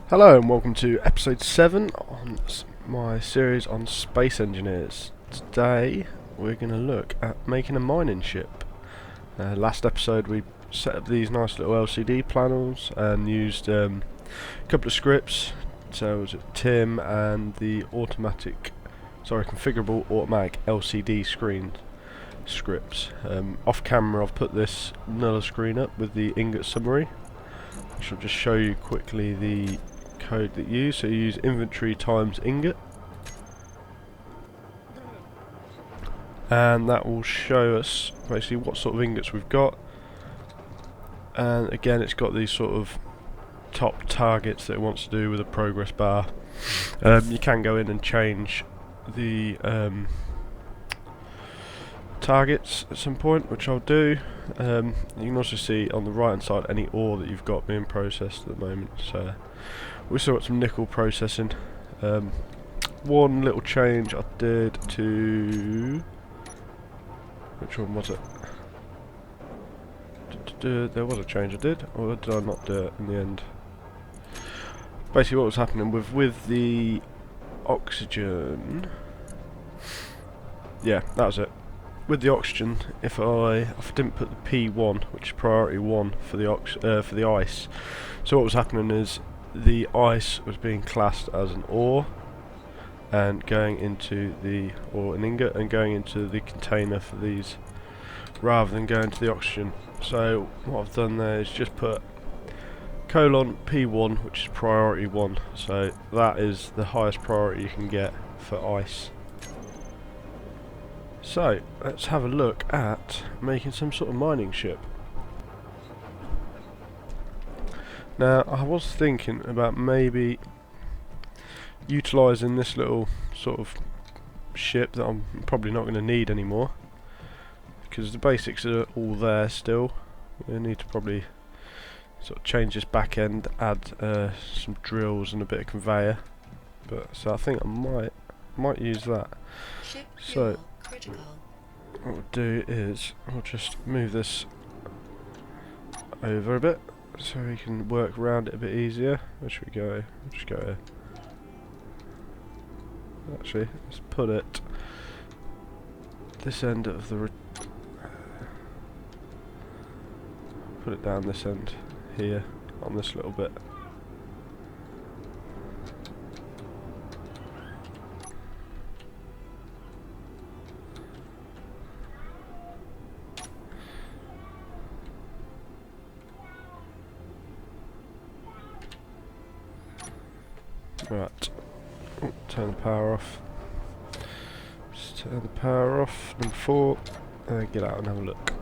Hello and welcome to episode 7 on my series on space engineers. Today we're going to look at making a mining ship. Last episode we set up these nice little LCD panels and used a couple of scripts. So it was Tim and the configurable automatic LCD screen scripts. Off camera I've put this Nuller screen up with the ingot summary. I shall just show you quickly the code that you use. So you use inventory times ingot, and that will show us basically what sort of ingots we've got. And again, it's got these sort of top targets that it wants to do with a progress bar. You can go in and change the targets at some point, which I'll do. You can also see on the right hand side any ore that you've got being processed at the moment. So we still got some nickel processing. One little change I did to, which one was it? There was a change I did, or did I not do it in the end? Basically what was happening with the oxygen, yeah, that was it. With the oxygen, if I didn't put the P1, which is priority 1 for the ice, so what was happening is the ice was being classed as an ore and going into an ingot and going into the container for these, rather than going to the oxygen. So what I've done there is just put colon P1, which is priority 1. So that is the highest priority you can get for ice. So let's have a look at making some sort of mining ship. Now I was thinking about maybe utilising this little sort of ship that I'm probably not going to need anymore, because the basics are all there still. We need to probably sort of change this back end, add some drills and a bit of conveyor. So I think I might use that. So what we'll do is I'll just move this over a bit so we can work around it a bit easier. Where should we go? We'll just go here. Actually, let's put it this end of the put it down this end here on this little bit. Right, turn the power off. Just turn the power off, number 4, and get out and have a look.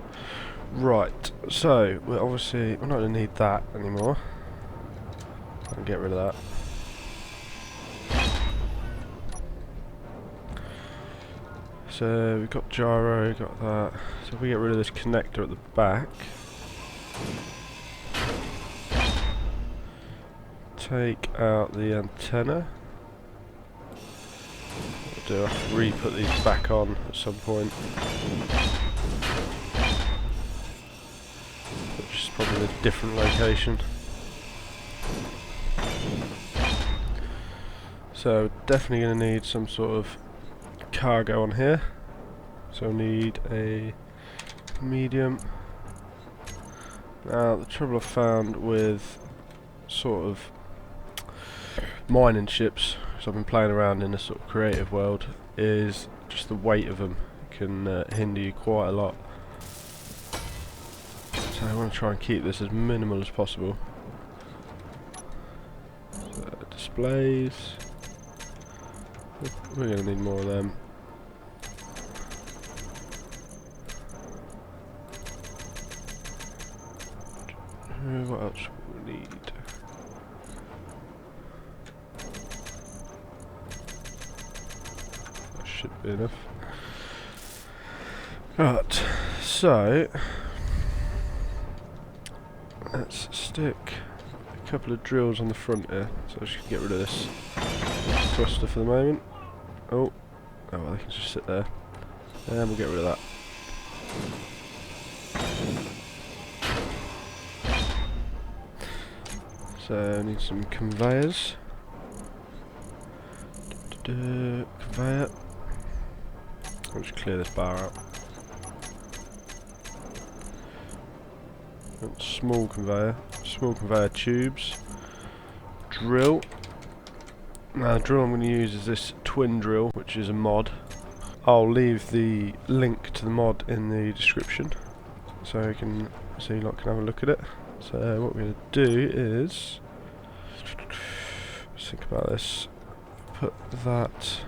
Right, so we're not going to need that anymore. I can get rid of that. So we've got gyro, got that. So if we get rid of this connector at the back, take out the antenna. I'll do, I have to re-put these back on at some point, which is probably a different location. So definitely going to need some sort of cargo on here. So I need a medium. Now the trouble I've found with sort of mining ships, because I've been playing around in this sort of creative world, is just the weight of them can hinder you quite a lot. So I want to try and keep this as minimal as possible. So displays, we're going to need more of them. What else will we need? Should be enough. Right, so let's stick a couple of drills on the front here, so I should get rid of this thruster for the moment. Oh well, they can just sit there, and we'll get rid of that. So I need some conveyors. Conveyor. I'll just clear this bar out. Small conveyor tubes. Drill. Now the drill I'm going to use is this twin drill, which is a mod. I'll leave the link to the mod in the description, so you can have a look at it. So what we're going to do is, let's think about this. Put that.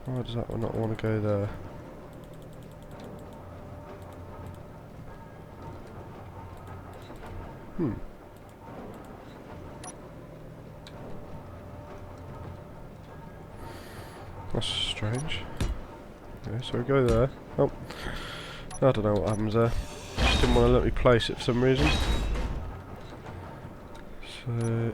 Why does that one not want to go there? That's strange. Okay, so we go there. Oh, I don't know what happens there. Just didn't want to let me place it for some reason. So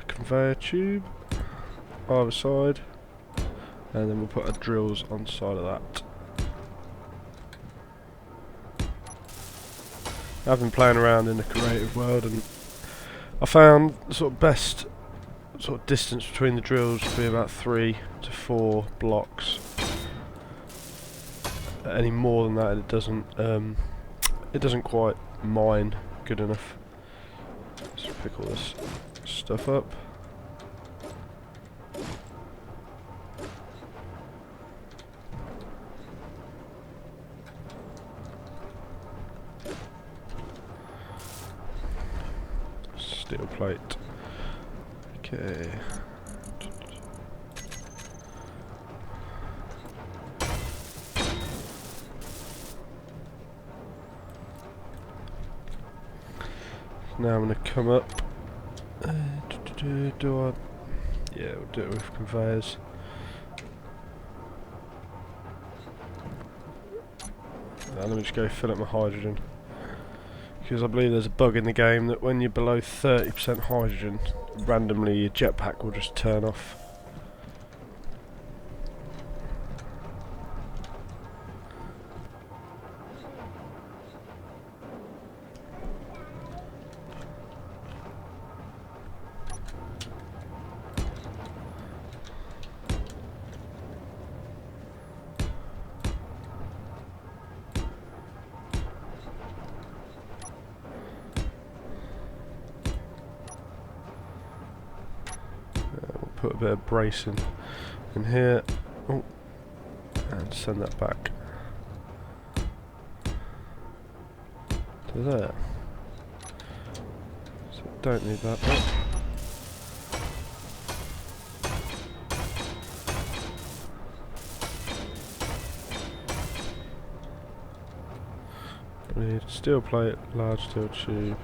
conveyor tube either side, and then we'll put our drills on the side of that. I've been playing around in the creative world, and I found the sort of best sort of distance between the drills to be about 3 to 4 blocks. Any more than that, it doesn't quite mine good enough. Let's pick all this stuff up. Steel plate. Okay. Now I'm going to come up. Do I? Yeah, we'll do it with conveyors. Let me just go fill up my hydrogen. Because I believe there's a bug in the game that when you're below 30% hydrogen, randomly your jetpack will just turn off. Put a bit of bracing in here, and send that back to there. So don't need that bit. I need steel plate, large steel tube.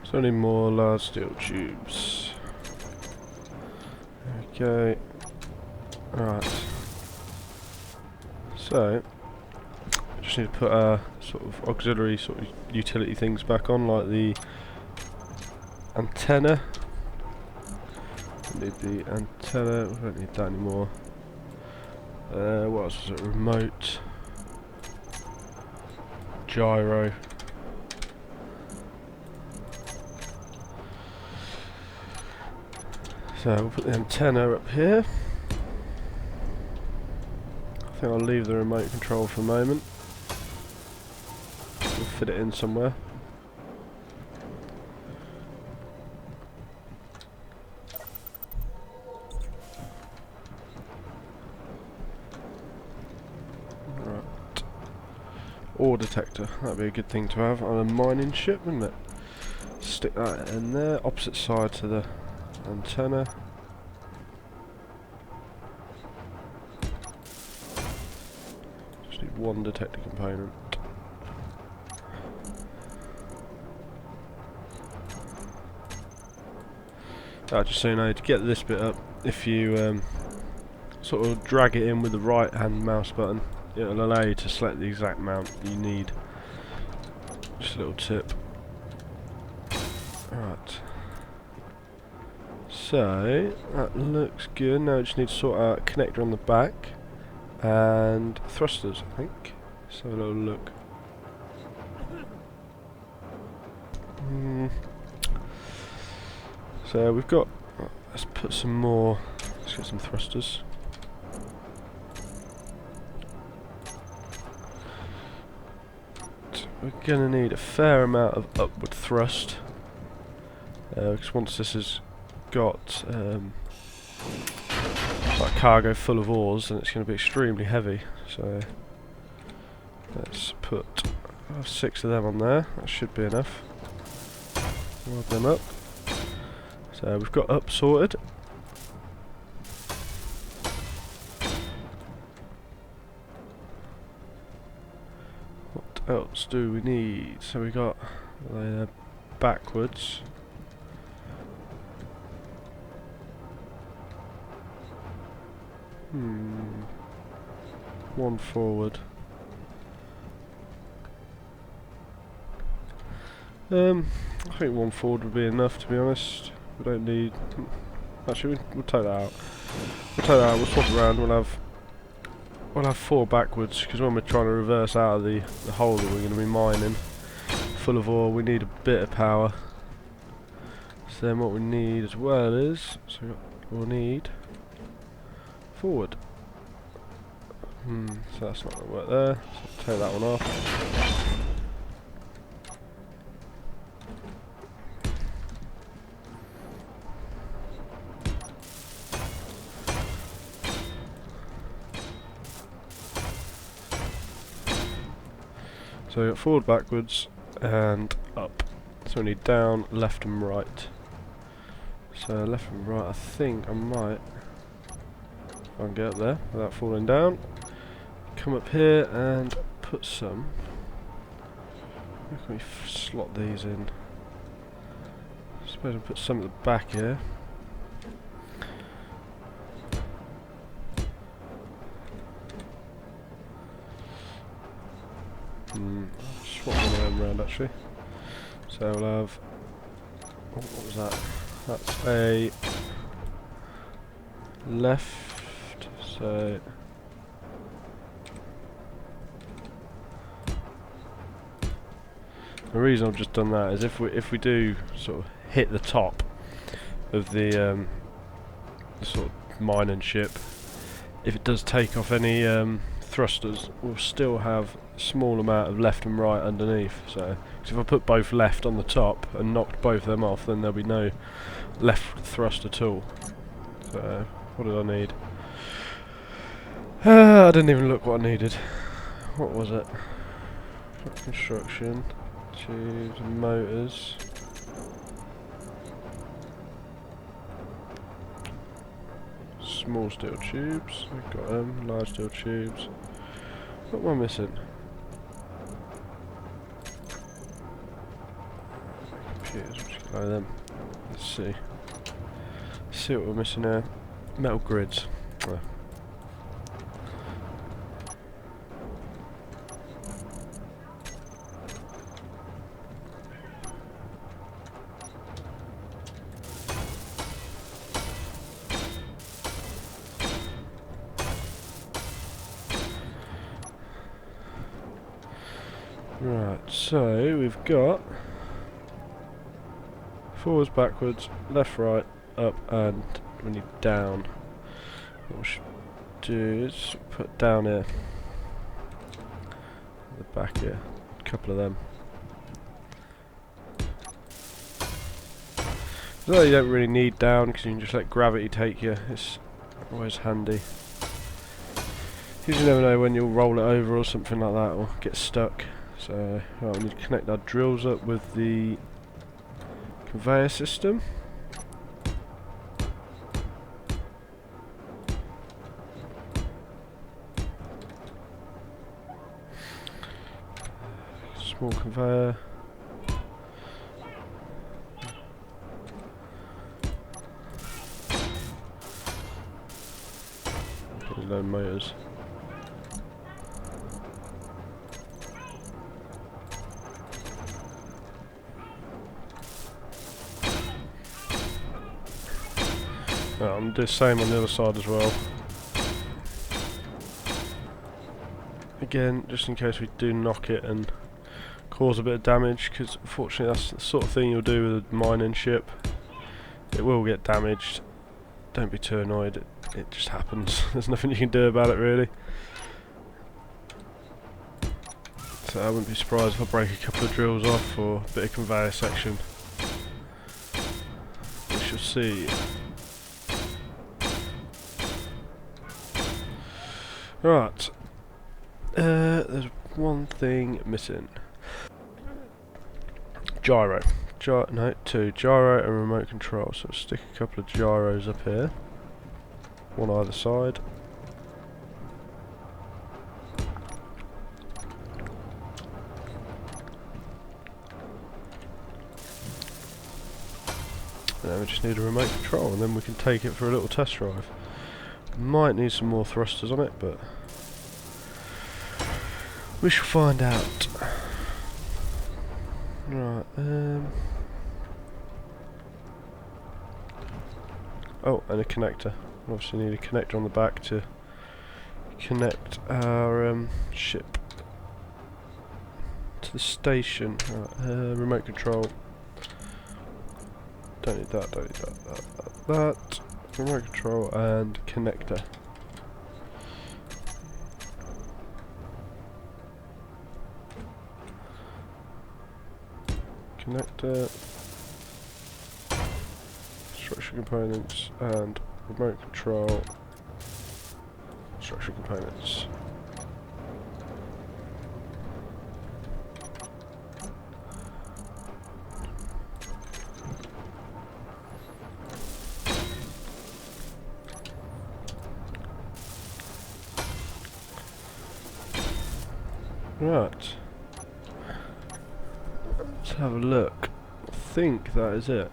So I need more large steel tubes. Okay. Right. So I just need to put our sort of auxiliary sort of utility things back on, like the antenna. Need the antenna. We don't need that anymore. What else was it? Remote. Gyro. So we'll put the antenna up here. I think I'll leave the remote control for a moment. We'll fit it in somewhere. Right. Ore detector. That'd be a good thing to have on a mining ship, wouldn't it? Stick that in there, opposite side to the antenna. one detector component. Just so you know, to get this bit up, if you sort of drag it in with the right hand mouse button, it'll allow you to select the exact mount you need. Just a little tip. Right. So, that looks good. Now I just need to sort out a connector on the back and thrusters, I think. Let's have a little look. So we've got, let's put some more, let's get some thrusters. We're going to need a fair amount of upward thrust, because once this has got like cargo full of ores, then it's going to be extremely heavy. So let's put 6 of them on there, that should be enough. Weld them up. So we've got up sorted. What else do we need? So we got backwards. One forward. I think one forward would be enough, to be honest. We don't need. Actually, we'll take that out. We'll take that out. We'll swap it around. We'll have 4 backwards, because when we're trying to reverse out of the hole that we're going to be mining, full of ore, we need a bit of power. So then what we need as well is, so we'll need forward. So that's not going to work there. So take that one off. So we've got forward, backwards, and up. So we need down, left and right. So left and right, I think I might, if I can get up there without falling down, come up here and put some, how can we slot these in? I suppose I'll put some at the back here. Swap one of them around actually. So we'll have, oh, what was that? That's a left, so the reason I've just done that is if we do sort of hit the top of the sort of mining ship, if it does take off any thrusters, we'll still have a small amount of left and right underneath. So if I put both left on the top and knocked both of them off, then there'll be no left thrust at all. So what did I need? I didn't even look what I needed. What was it? Construction, tubes, and motors. Small steel tubes, we've got them, large steel tubes. What am I missing? Computers, we'll just go them. Let's see. See what we're missing here. Metal grids. Oh. Right, so we've got forwards, backwards, left, right, up, and we need down. What we should do is put down here, the back here, a couple of them. Although you don't really need down because you can just let gravity take you, it's always handy. Because you never know when you'll roll it over or something like that or get stuck. So right, we need to connect our drills up with the conveyor system. More conveyor. Low motors. I'm doing the same on the other side as well. Again, just in case we do knock it and cause a bit of damage, because unfortunately that's the sort of thing you'll do with a mining ship. It will get damaged. Don't be too annoyed, it just happens. There's nothing you can do about it really. So I wouldn't be surprised if I break a couple of drills off or a bit of conveyor section. We shall see. Right. There's one thing missing. Gyro. No, two. Gyro and remote control. So stick a couple of gyros up here. One either side. And then we just need a remote control and then we can take it for a little test drive. Might need some more thrusters on it, but we shall find out. Right, oh, and a connector. Obviously need a connector on the back to connect our ship to the station. Right, remote control. Don't need that, don't need that. Remote control and connector. Connector, structure components, and remote control, structure components. Right. Let's have a look. I think that is it.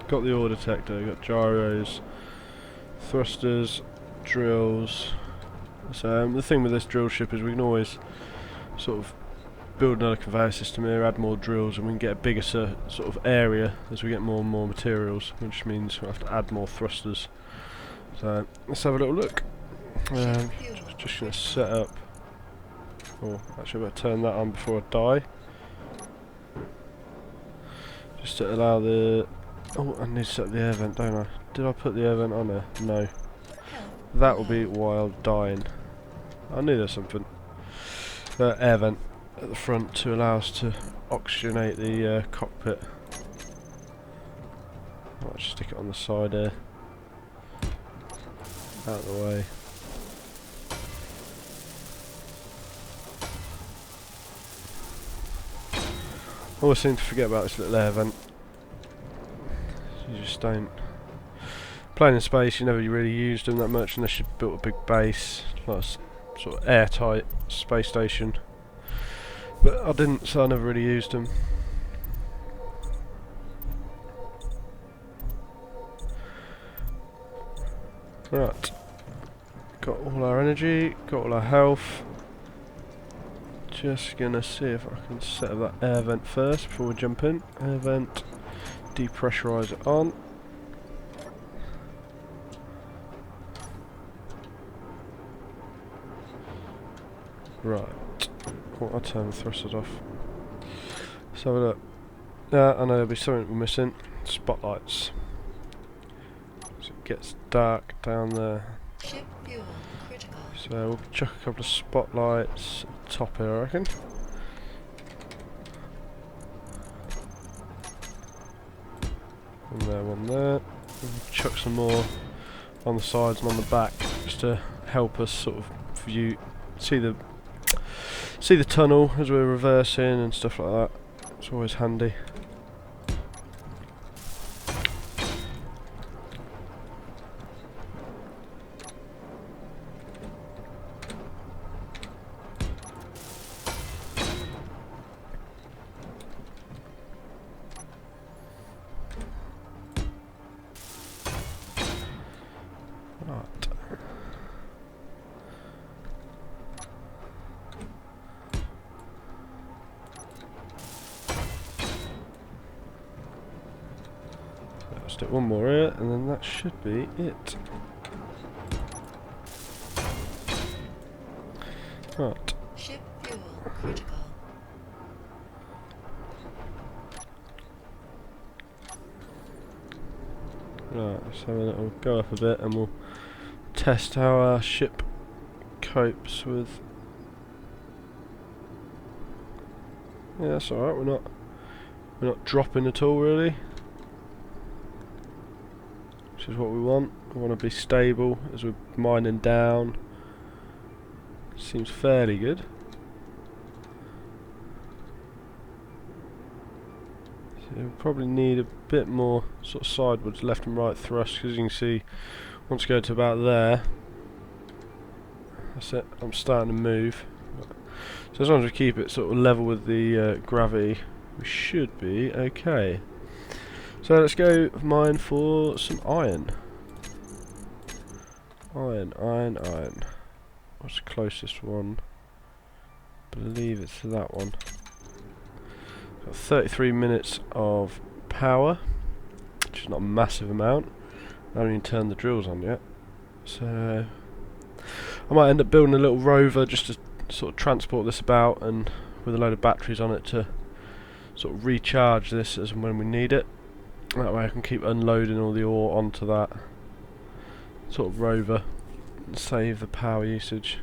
Got the ore detector, got gyros, thrusters, drills. So the thing with this drill ship is we can always sort of build another conveyor system here, add more drills, and we can get a bigger sort of area as we get more and more materials, which means we'll have to add more thrusters. So let's have a little look. Just going to set up. Oh, actually I better turn that on before I die. Just to allow the... Oh, I need to set up the air vent, don't I? Did I put the air vent on there? No. That will be while dying. I knew there's something. Air vent at the front to allow us to oxygenate the cockpit. I'll just stick it on the side there. Out of the way. I always seem to forget about this little air vent. You just don't. Playing in space, you never really used them that much unless you built a big base, like a sort of airtight space station. But I didn't, so I never really used them. Right. Got all our energy, got all our health. Just gonna see if I can set up that air vent first before we jump in. Air vent, depressurize it on. Right. Oh, I'll turn the thrusters off. Let's have a look. Yeah, I know there'll be something we're missing. Spotlights. So it gets dark down there. Ship fuel critical. So we'll chuck a couple of spotlights at the top here, I reckon. One there. We'll chuck some more on the sides and on the back, just to help us sort of view, see the tunnel as we're reversing and stuff like that. It's always handy. Right. Let's do one more here, and then that should be it. Right. Ship fuel critical. Right, so it'll go up a bit and we'll test how our ship copes with... Yeah, that's alright, we're not dropping at all really. Which is what we want. We want to be stable as we're mining down. Seems fairly good. So we'll probably need a bit more sort of sidewards left and right thrust, because you can see once you go to about there, that's it, I'm starting to move. So as long as we keep it sort of level with the gravity, we should be okay. So let's go mine for some iron. Iron. What's the closest one? I believe it's that one. Got 33 minutes of power, which is not a massive amount. I haven't even turned the drills on yet. So I might end up building a little rover just to sort of transport this about, and with a load of batteries on it to sort of recharge this as and when we need it. That way I can keep unloading all the ore onto that sort of rover and save the power usage.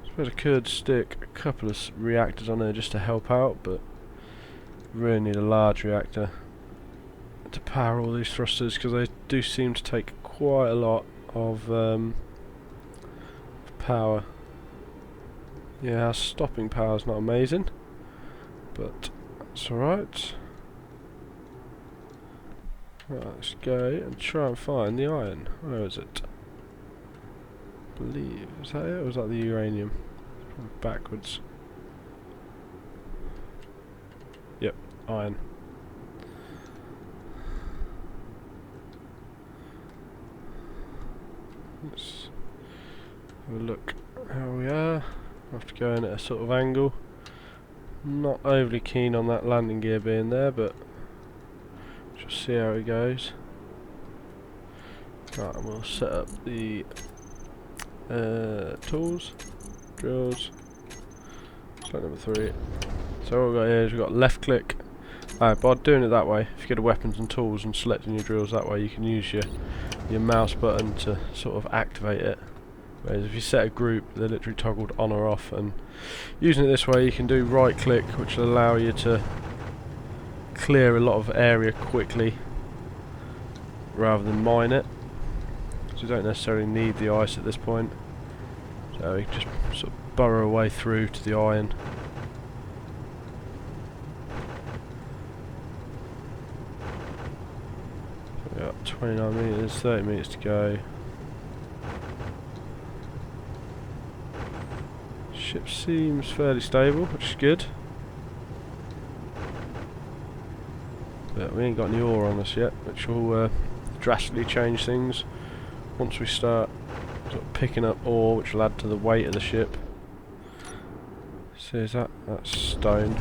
I suppose I could stick a couple of reactors on there just to help out, but really need a large reactor to power all these thrusters, because they do seem to take quite a lot of power. Yeah, our stopping power is not amazing, but it's alright. Right, let's go and try and find the iron. Where is it? I believe, is that it, or is that the uranium? Backwards. Yep, iron. Let's have a look how we are. I have to go in at a sort of angle. Not overly keen on that landing gear being there, but just see how it goes. Right, and we'll set up the tools, drills, slide number 3. So what we've got here is we've got left click. By doing it that way, if you go to weapons and tools and selecting your drills that way, you can use your mouse button to sort of activate it. Whereas if you set a group, they're literally toggled on or off, and using it this way you can do right click, which will allow you to clear a lot of area quickly rather than mine it. So you don't necessarily need the ice at this point, so you just sort of burrow away through to the iron. So we've got 29 metres, 30 metres to go. Ship seems fairly stable, which is good. But we ain't got any ore on us yet, which will drastically change things once we start sort of picking up ore, which will add to the weight of the ship. So is that's stone.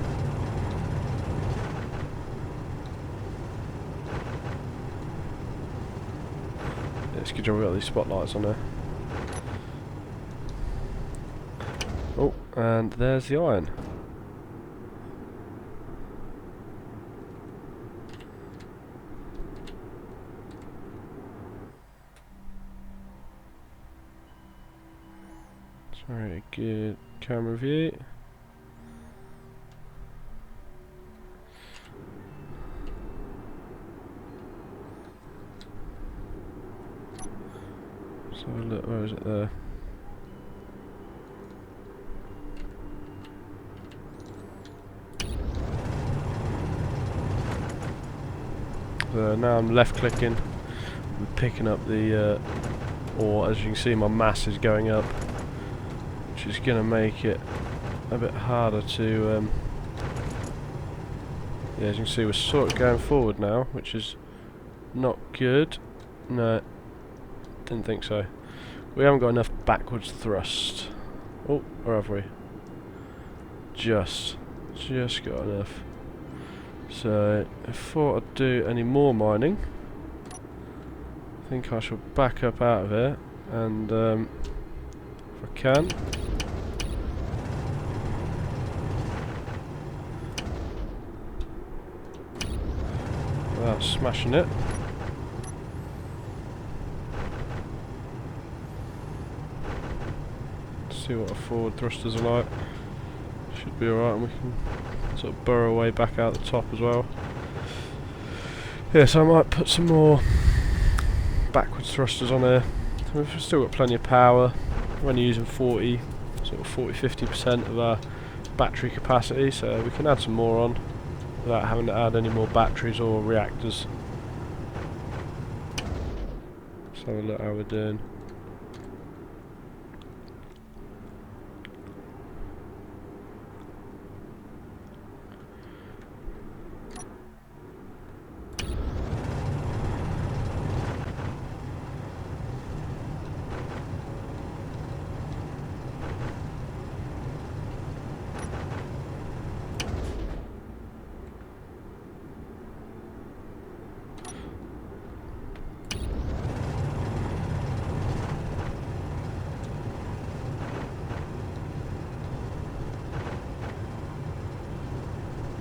Yeah, it's a good job we've got these spotlights on there. Oh, and there's the iron. It's a really good camera view. So look, where is it there? So now I'm left clicking and picking up the ore. As you can see, my mass is going up, which is going to make it a bit harder to yeah, as you can see, we're sort of going forward now, which is not good. No, Didn't think so. We haven't got enough backwards thrust. Oh, or have we? Just got enough. So, before I do any more mining, I think I shall back up out of here, and if I can, without smashing it. See what our forward thrusters are like. Should be alright, and we can sort of burrow away back out the top as well. Yeah, so I might put some more backwards thrusters on here. We've still got plenty of power. We're only using 40-50% of our battery capacity, so we can add some more on without having to add any more batteries or reactors. Let's have a look how we're doing.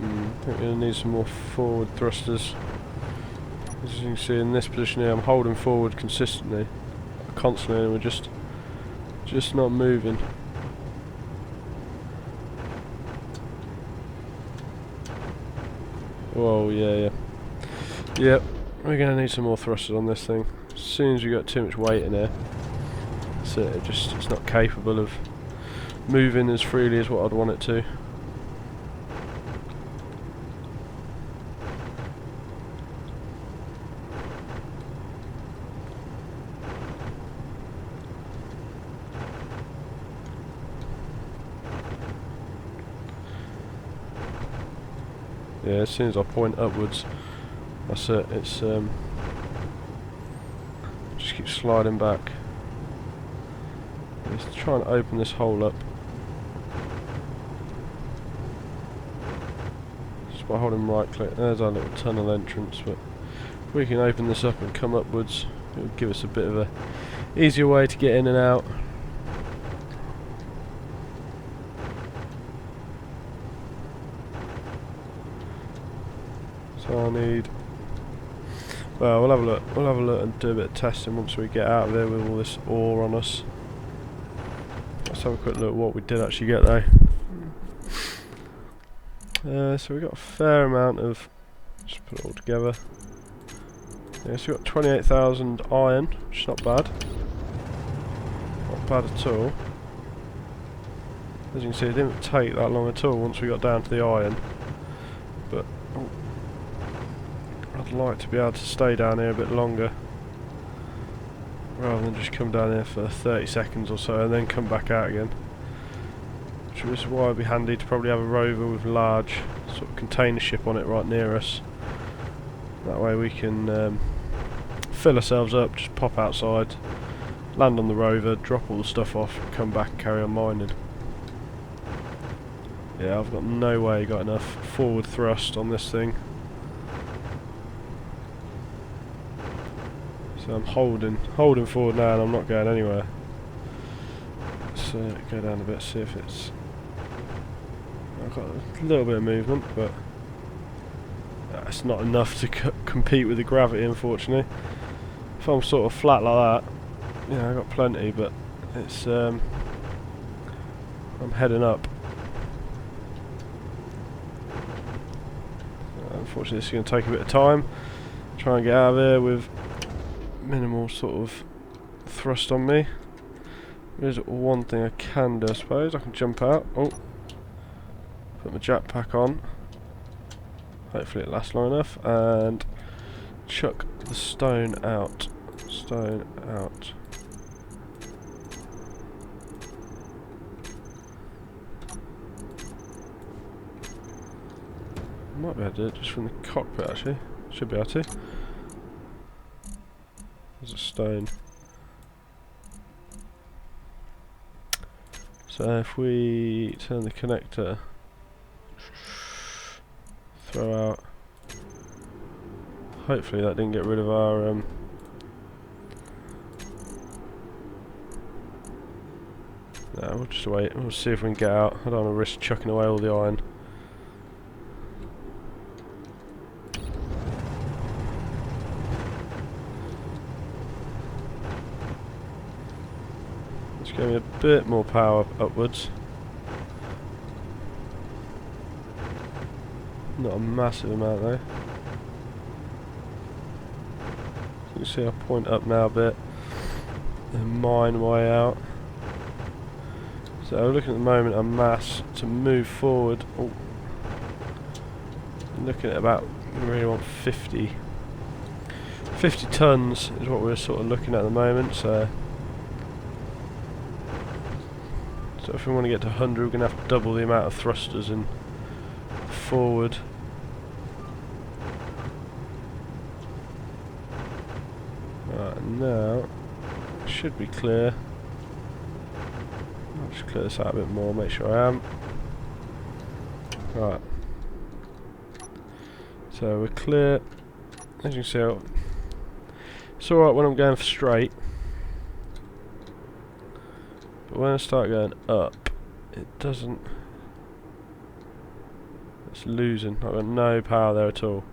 I think we're going to need some more forward thrusters. As you can see in this position here, I'm holding forward consistently, constantly, and we're just not moving. Whoa, yeah. Yep, we're going to need some more thrusters on this thing. As soon as we got too much weight in here, that's it. It's not capable of moving as freely as what I'd want it to. Yeah, as soon as I point upwards, that's it. It's just keeps sliding back. Let's try and open this hole up just by holding right click. There's our little tunnel entrance, but if we can open this up and come upwards, it'll give us a bit of a easier way to get in and out. So I need. Well, we'll have a look. We'll have a look and do a bit of testing once we get out of there with all this ore on us. Let's have a quick look at what we did actually get though. So we got a fair amount of. Just put it all together. Yeah, so we got 28,000 iron, which is not bad. Not bad at all. As you can see, it didn't take that long at all once we got down to the iron. But I'd like to be able to stay down here a bit longer rather than just come down here for 30 seconds or so and then come back out again. Which is why it'd be handy to probably have a rover with a large sort of container ship on it right near us. That way we can fill ourselves up, just pop outside, land on the rover, drop all the stuff off, come back and carry on mining. Yeah, I've got no way got enough forward thrust on this thing. So I'm holding forward now and I'm not going anywhere. Let's go down a bit, see if it's. I've got a little bit of movement, but it's not enough to compete with the gravity, unfortunately. If I'm sort of flat like that, yeah, I've got plenty, but it's I'm heading up. Unfortunately, this is going to take a bit of time. Try and get out of there with minimal sort of thrust on me. There's one thing I can do, I suppose. I can jump out. Oh, put my jetpack on. Hopefully it lasts long enough, and chuck the stone out. Stone out. Might be able to do it just from the cockpit actually. Should be able to. There's a stone. So if we turn the connector, throw out, hopefully that didn't get rid of our no, we'll just wait, we'll see if we can get out. I don't want to risk chucking away all the iron. Just give me a bit more power upwards. Not a massive amount though. You can see I point up now a bit and mine my way out. So we're looking at the moment at mass to move forward. Oh, I'm looking at about, we really want 50 tons is what we're sort of looking at the moment. So if we want to get to 100, we're going to have to double the amount of thrusters in forward. Right, now it should be clear. I'll just clear this out a bit more, make sure I am. Right. So we're clear. As you can see, it's alright when I'm going straight. But when I start going up, it doesn't. It's losing. I've got no power there at all.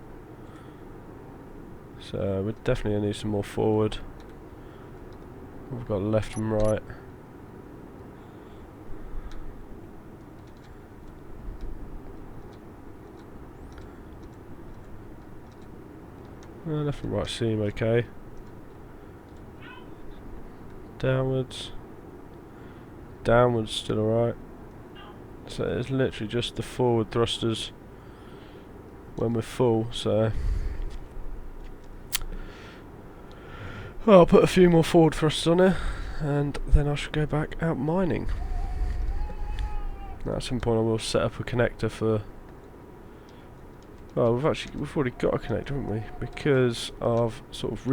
So we're definitely going to need some more forward. We've got left and right. Left and right seem okay. Downwards. Downwards still alright. So it's literally just the forward thrusters when we're full, so well, I'll put a few more forward thrusters on it and then I should go back out mining. Now at some point I will set up a connector for, well, we've already got a connector, haven't we? Because I've sort of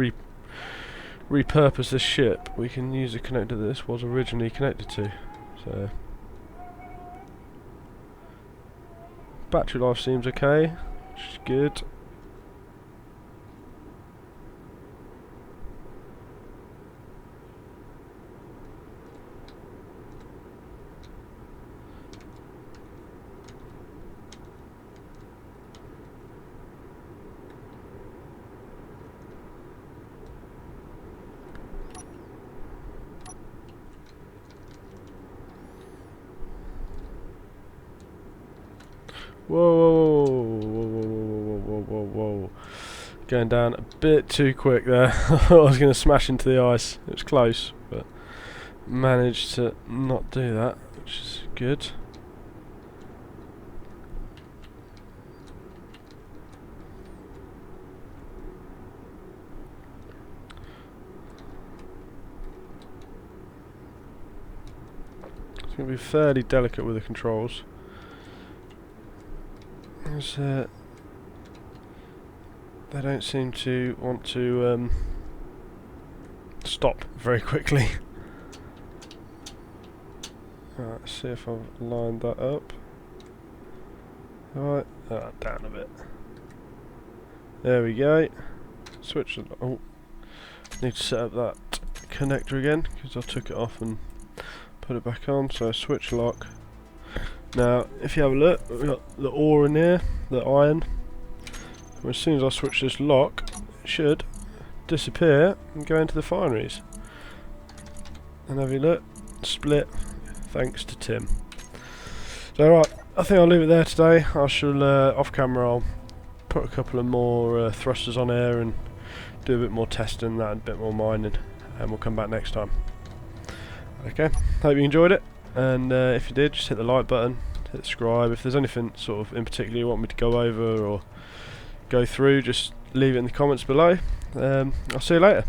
repurposed this ship, we can use a connector that this was originally connected to. So battery life seems okay, which is good. Whoa, whoa, whoa, whoa, whoa, whoa, whoa. Going down a bit too quick there. I thought I was going to smash into the ice. It was close, but managed to not do that, which is good. It's going to be fairly delicate with the controls. They don't seem to want to stop very quickly. Right, let's see if I've lined that up. Alright, down a bit. There we go. Switch it. Oh, need to set up that connector again because I took it off and put it back on. So switch lock. Now, if you have a look, we've got the ore in here, the iron. And as soon as I switch this lock, it should disappear and go into the fineries. And have a look, split, thanks to Tim. So right, I think I'll leave it there today. I shall, off camera, I'll put a couple of more thrusters on here and do a bit more testing that and a bit more mining. And we'll come back next time. Okay, hope you enjoyed it. And if you did, just hit the like button, hit subscribe. If there's anything sort of in particular you want me to go over or go through, just leave it in the comments below. I'll see you later.